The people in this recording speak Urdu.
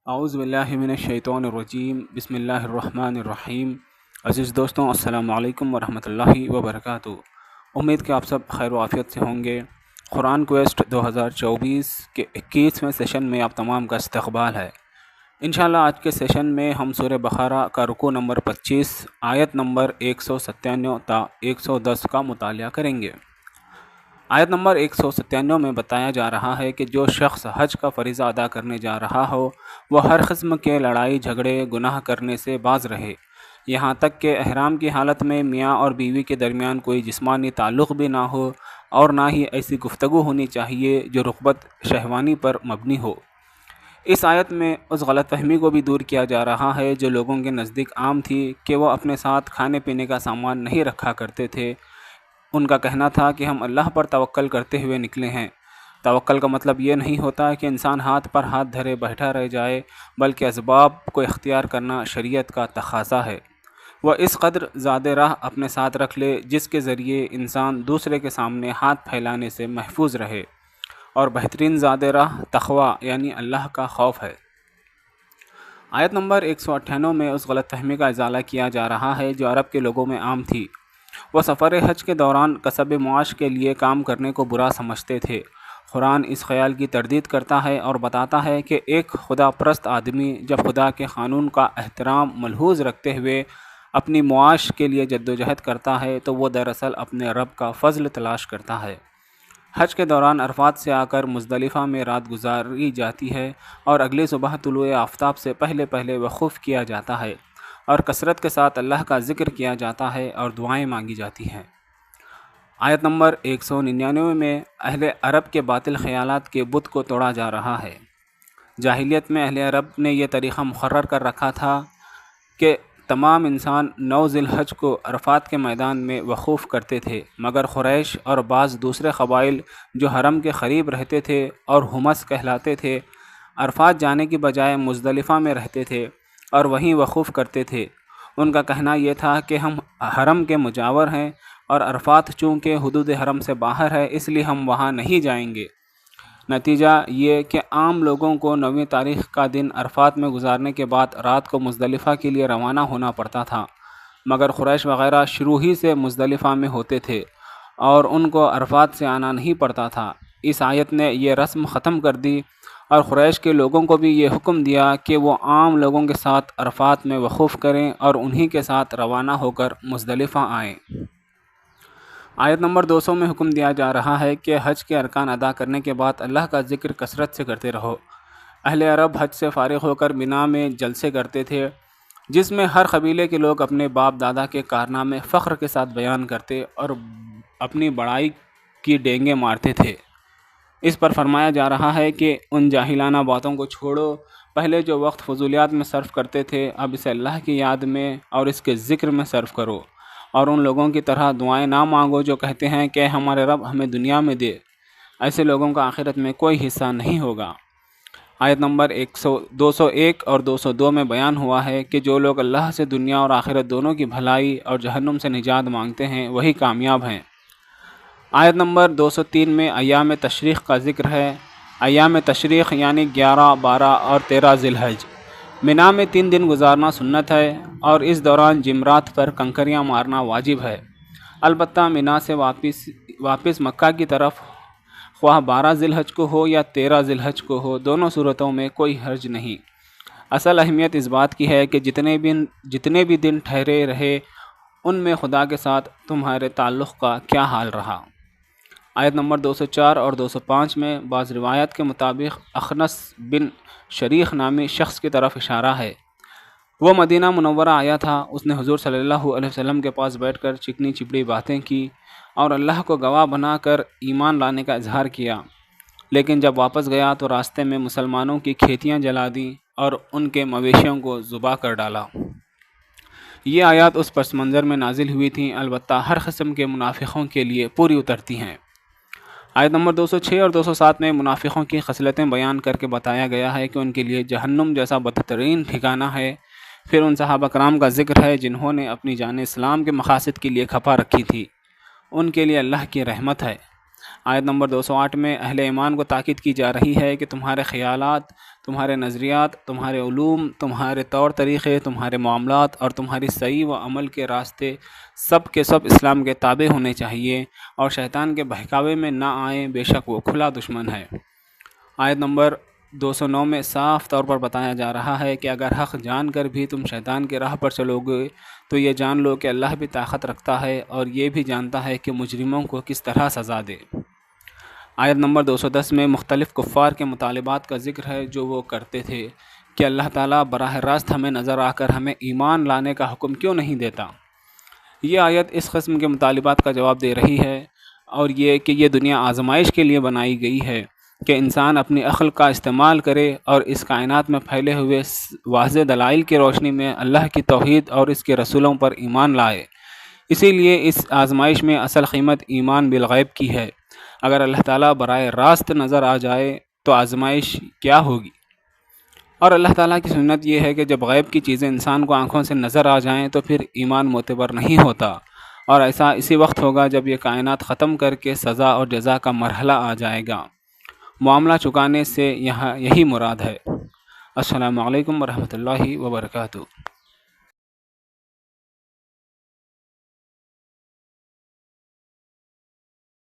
اعوذ باللہ من الشیطان الرجیم بسم اللہ الرحمن الرحیم۔ عزیز دوستوں، السلام علیکم ورحمۃ اللہ وبرکاتہ۔ امید کہ آپ سب خیر و عافیت سے ہوں گے۔ قرآن کویسٹ 2024 کے 21ویں سیشن میں آپ تمام کا استقبال ہے۔ انشاءاللہ آج کے سیشن میں ہم سورہ بقرہ کا رکوع نمبر 25 آیت نمبر 197 تا 110 کا مطالعہ کریں گے۔ آیت نمبر 197 میں بتایا جا رہا ہے کہ جو شخص حج کا فریضہ ادا کرنے جا رہا ہو وہ ہر قسم کے لڑائی جھگڑے گناہ کرنے سے باز رہے، یہاں تک کہ احرام کی حالت میں میاں اور بیوی کے درمیان کوئی جسمانی تعلق بھی نہ ہو، اور نہ ہی ایسی گفتگو ہونی چاہیے جو رغبت شہوانی پر مبنی ہو۔ اس آیت میں اس غلط فہمی کو بھی دور کیا جا رہا ہے جو لوگوں کے نزدیک عام تھی کہ وہ اپنے ساتھ کھانے پینے کا سامان نہیں رکھا کرتے تھے۔ ان کا کہنا تھا کہ ہم اللہ پر توکل کرتے ہوئے نکلے ہیں۔ توکل کا مطلب یہ نہیں ہوتا کہ انسان ہاتھ پر ہاتھ دھرے بیٹھا رہ جائے، بلکہ اسباب کو اختیار کرنا شریعت کا تقاضا ہے۔ وہ اس قدر زیادہ راہ اپنے ساتھ رکھ لے جس کے ذریعے انسان دوسرے کے سامنے ہاتھ پھیلانے سے محفوظ رہے، اور بہترین زیادہ راہ تقوی یعنی اللہ کا خوف ہے۔ آیت نمبر 198 میں اس غلط فہمی کا ازالہ کیا جا رہا ہے جو عرب کے لوگوں میں عام تھی۔ وہ سفر حج کے دوران کسب معاش کے لیے کام کرنے کو برا سمجھتے تھے۔ قرآن اس خیال کی تردید کرتا ہے اور بتاتا ہے کہ ایک خدا پرست آدمی جب خدا کے قانون کا احترام ملحوظ رکھتے ہوئے اپنی معاش کے لیے جدوجہد کرتا ہے تو وہ دراصل اپنے رب کا فضل تلاش کرتا ہے۔ حج کے دوران عرفات سے آ کر مزدلفہ میں رات گزاری جاتی ہے اور اگلی صبح طلوع آفتاب سے پہلے وقوف کیا جاتا ہے، اور کثرت کے ساتھ اللہ کا ذکر کیا جاتا ہے اور دعائیں مانگی جاتی ہیں۔ آیت نمبر 199 میں اہل عرب کے باطل خیالات کے بت کو توڑا جا رہا ہے۔ جاہلیت میں اہل عرب نے یہ طریقہ مقرر کر رکھا تھا کہ تمام انسان 9 ذی الحج کو عرفات کے میدان میں وقوف کرتے تھے، مگر قریش اور بعض دوسرے قبائل جو حرم کے قریب رہتے تھے اور حمص کہلاتے تھے، عرفات جانے کی بجائے مزدلفہ میں رہتے تھے اور وہیں وقوف کرتے تھے۔ ان کا کہنا یہ تھا کہ ہم حرم کے مجاور ہیں اور عرفات چونکہ حدود حرم سے باہر ہے اس لیے ہم وہاں نہیں جائیں گے۔ نتیجہ یہ کہ عام لوگوں کو 9 تاریخ کا دن عرفات میں گزارنے کے بعد رات کو مزدلفہ کے لیے روانہ ہونا پڑتا تھا، مگر قریش وغیرہ شروع ہی سے مزدلفہ میں ہوتے تھے اور ان کو عرفات سے آنا نہیں پڑتا تھا۔ اس آیت نے یہ رسم ختم کر دی اور قریش کے لوگوں کو بھی یہ حکم دیا کہ وہ عام لوگوں کے ساتھ عرفات میں وقوف کریں اور انہی کے ساتھ روانہ ہو کر مزدلفہ آئیں۔ آیت نمبر 200 میں حکم دیا جا رہا ہے کہ حج کے ارکان ادا کرنے کے بعد اللہ کا ذکر کثرت سے کرتے رہو۔ اہل عرب حج سے فارغ ہو کر مینا میں جلسے کرتے تھے جس میں ہر قبیلے کے لوگ اپنے باپ دادا کے کارنامے فخر کے ساتھ بیان کرتے اور اپنی بڑائی کی ڈینگیں مارتے تھے۔ اس پر فرمایا جا رہا ہے کہ ان جاہلانہ باتوں کو چھوڑو، پہلے جو وقت فضولیات میں صرف کرتے تھے اب اسے اللہ کی یاد میں اور اس کے ذکر میں صرف کرو، اور ان لوگوں کی طرح دعائیں نہ مانگو جو کہتے ہیں کہ ہمارے رب ہمیں دنیا میں دے، ایسے لوگوں کا آخرت میں کوئی حصہ نہیں ہوگا۔ آیت نمبر 201 اور 202 میں بیان ہوا ہے کہ جو لوگ اللہ سے دنیا اور آخرت دونوں کی بھلائی اور جہنم سے نجات مانگتے ہیں وہی کامیاب ہیں۔ آیت نمبر 203 میں ایام تشریق کا ذکر ہے۔ ایام تشریق یعنی 11، 12 اور 13 ذی الحج مینا میں 3 دن گزارنا سنت ہے، اور اس دوران جمرات پر کنکریاں مارنا واجب ہے۔ البتہ مینا سے واپس مکہ کی طرف خواہ 12 ذی الحج کو ہو یا 13 ذی الحج کو ہو، دونوں صورتوں میں کوئی حرج نہیں۔ اصل اہمیت اس بات کی ہے کہ جتنے بھی دن ٹھہرے رہے ان میں خدا کے ساتھ تمہارے تعلق کا کیا حال رہا۔ آیت نمبر 204 اور 205 میں بعض روایات کے مطابق اخنس بن شریح نامی شخص کی طرف اشارہ ہے۔ وہ مدینہ منورہ آیا تھا، اس نے حضور صلی اللہ علیہ وسلم کے پاس بیٹھ کر چکنی چپڑی باتیں کی اور اللہ کو گواہ بنا کر ایمان لانے کا اظہار کیا، لیکن جب واپس گیا تو راستے میں مسلمانوں کی کھیتیاں جلا دیں اور ان کے مویشیوں کو ذبح کر ڈالا۔ یہ آیات اس پس منظر میں نازل ہوئی تھیں، البتہ ہر قسم کے منافقوں کے لیے پوری اترتی ہیں۔ آیت نمبر 206 اور 207 میں منافقوں کی خصلتیں بیان کر کے بتایا گیا ہے کہ ان کے لیے جہنم جیسا بدترین ٹھکانہ ہے۔ پھر ان صحابہ کرام کا ذکر ہے جنہوں نے اپنی جان اسلام کے مقاصد کے لیے کھپا رکھی تھی، ان کے لیے اللہ کی رحمت ہے۔ آیت نمبر 208 میں اہل ایمان کو تاکید کی جا رہی ہے کہ تمہارے خیالات تمہارے نظریات، تمہارے علوم، تمہارے طور طریقے، تمہارے معاملات اور تمہاری صحیح و عمل کے راستے سب کے سب اسلام کے تابع ہونے چاہیے اور شیطان کے بہکاوے میں نہ آئیں، بے شک وہ کھلا دشمن ہے۔ آیت نمبر 209 میں صاف طور پر بتایا جا رہا ہے کہ اگر حق جان کر بھی تم شیطان کی راہ پر چلو گے تو یہ جان لو کہ اللہ بھی طاقت رکھتا ہے اور یہ بھی جانتا ہے کہ مجرموں کو کس طرح سزا دے۔ آیت نمبر 210 میں مختلف کفار کے مطالبات کا ذکر ہے جو وہ کرتے تھے کہ اللہ تعالیٰ براہ راست ہمیں نظر آ کر ہمیں ایمان لانے کا حکم کیوں نہیں دیتا۔ یہ آیت اس قسم کے مطالبات کا جواب دے رہی ہے، اور یہ کہ یہ دنیا آزمائش کے لیے بنائی گئی ہے کہ انسان اپنی عقل کا استعمال کرے اور اس کائنات میں پھیلے ہوئے واضح دلائل کی روشنی میں اللہ کی توحید اور اس کے رسولوں پر ایمان لائے۔ اسی لیے اس آزمائش میں اصل قیمت ایمان بالغیب کی ہے۔ اگر اللہ تعالیٰ براہ راست نظر آ جائے تو آزمائش کیا ہوگی؟ اور اللہ تعالیٰ کی سنت یہ ہے کہ جب غیب کی چیزیں انسان کو آنکھوں سے نظر آ جائیں تو پھر ایمان معتبر نہیں ہوتا، اور ایسا اسی وقت ہوگا جب یہ کائنات ختم کر کے سزا اور جزا کا مرحلہ آ جائے گا۔ معاملہ چکانے سے یہی مراد ہے۔ السلام علیکم ورحمۃ اللہ وبرکاتہ۔